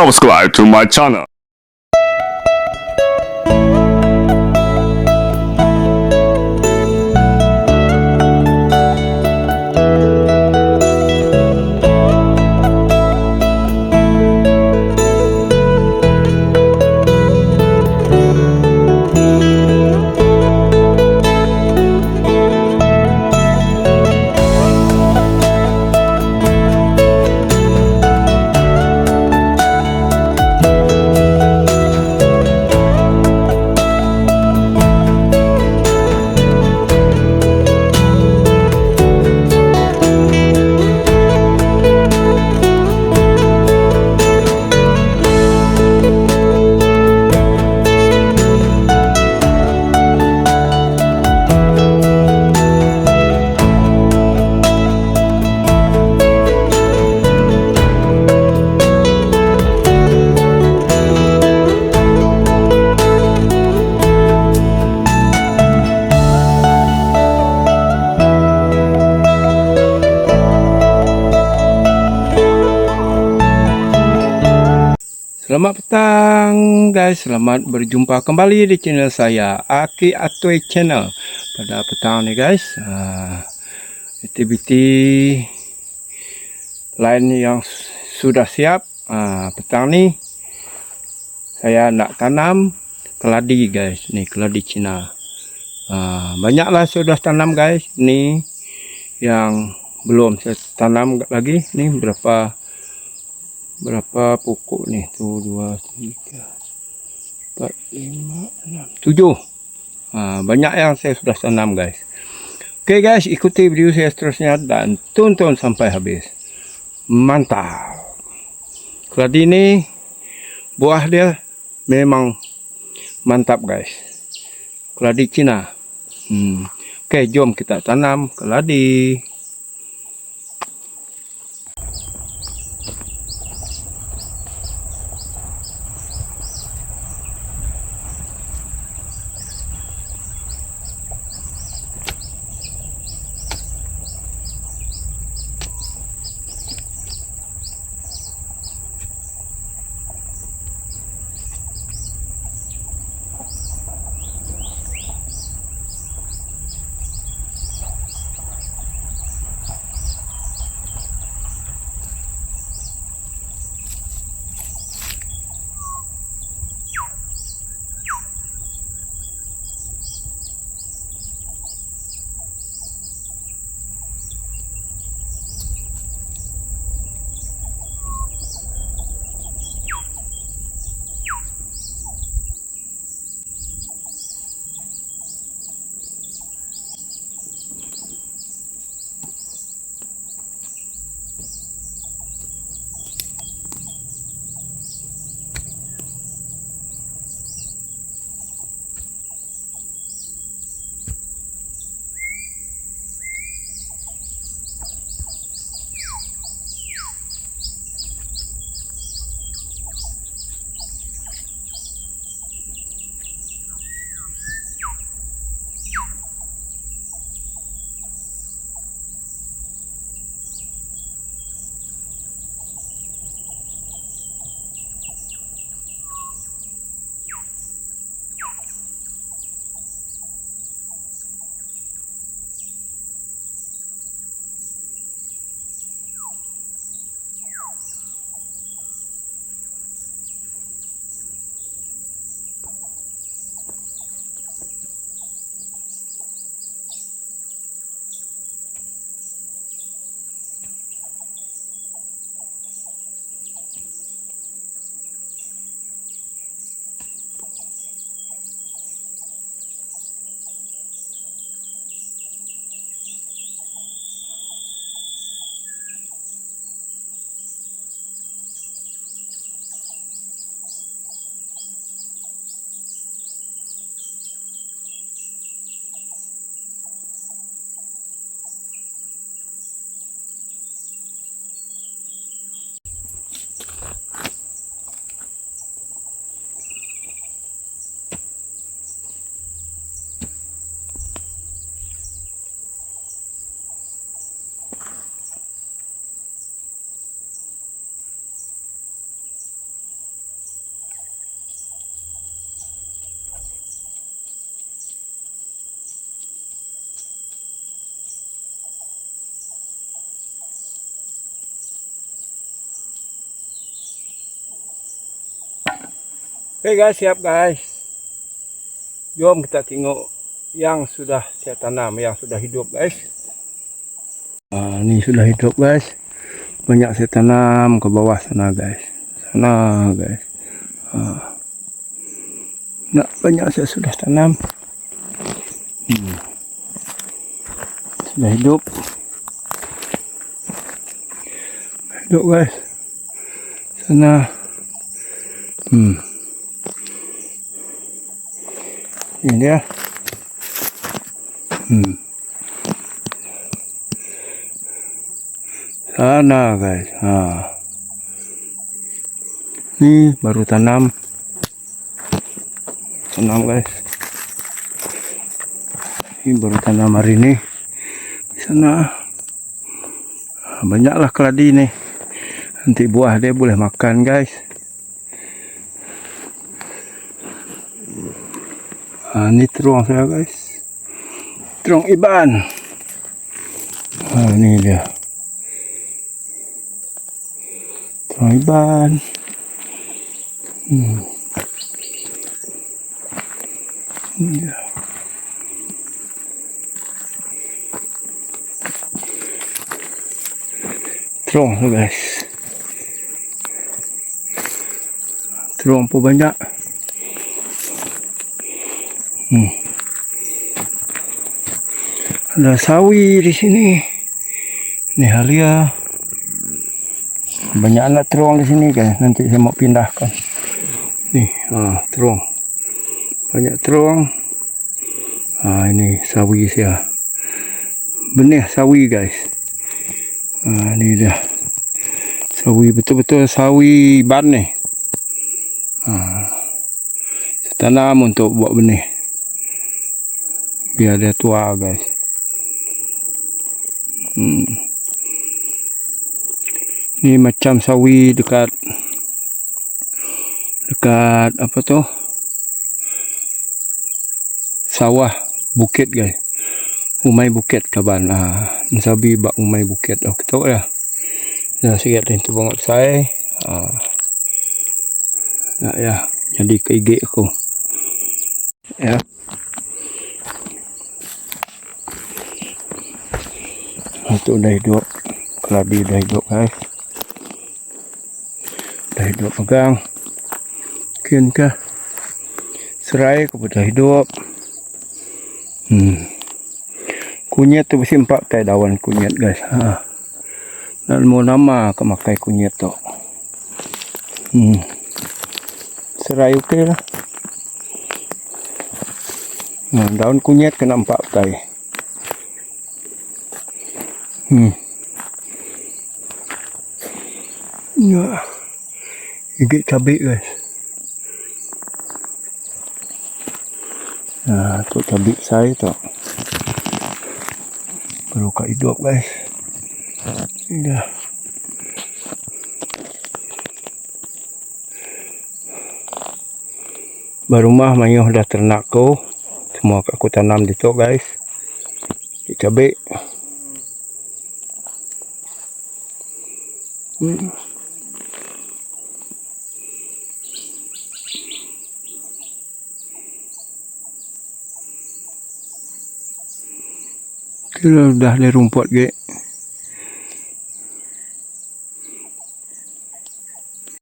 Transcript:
subscribe to my channel. Selamat petang guys, selamat berjumpa kembali di channel saya, Aki Atoy Channel. Pada petang ni guys, aktiviti lain yang sudah siap. Petang ni saya nak tanam keladi guys, ni keladi Cina. Banyaklah sudah tanam guys, ni yang belum saya tanam lagi. Ni berapa pokok ni? 1, 2, 3, 4, 5, 6, 7. Banyak yang saya sudah tanam guys. Oke guys, ikuti video saya seterusnya dan tonton sampai habis. Mantap. Keladi ini buah dia memang mantap guys. Keladi Cina. Oke, jom kita tanam keladi. Oke guys, siap guys. Jom kita tengok yang sudah saya tanam, yang sudah hidup guys. Ini sudah hidup guys. Banyak saya tanam ke bawah sana guys. Sana guys. Nah, banyak saya sudah tanam. Sudah hidup. Hidup guys. Sana. Ini dia. Sana guys. Ini baru tanam. Tanam guys. Ini baru tanam hari ini. Di sana banyaklah keladi nih. Nanti buah dia boleh makan guys. Ini terung saya guys. Terung iban. Ini dia. Terung iban. Ini dia. Terung tu guys. Terung pun banyak. Ada sawi di sini. Ini halia. Banyak anak terung di sini guys. Nanti saya mau pindahkan. Nih, terung. Banyak terung. Ini sawi saya. Benih sawi guys. Ini dia. Sawi betul-betul sawi ban nih. Saya tanam untuk buat benih. Biar dia tua guys. Ini macam sawi dekat apa tuh? Sawah bukit guys. Umai bukit kaban. Sabi bak umai bukit. Kita ya. Ya sikit itu banget saya. Nah ya, jadi keigi aku. Ya. Itu udah hidup. Keladi udah hidup guys. Udah hidup pegang. Mungkin kah? Serai aku udah hidup. Kunyit tu mesti 4 tai daun kunyit guys. Dan mau nama kemakai kunyit tu. Serai okey lah. Daun kunyit kena 4 tai. Ya. Gigit cabai guys. Tu cabai saya tu. Baru kat hidup guys. Ini dah. Baru mah mayuh dah ternak ko. Semua aku tanam di tu guys. Cabai. Kira dah ada rumput ke.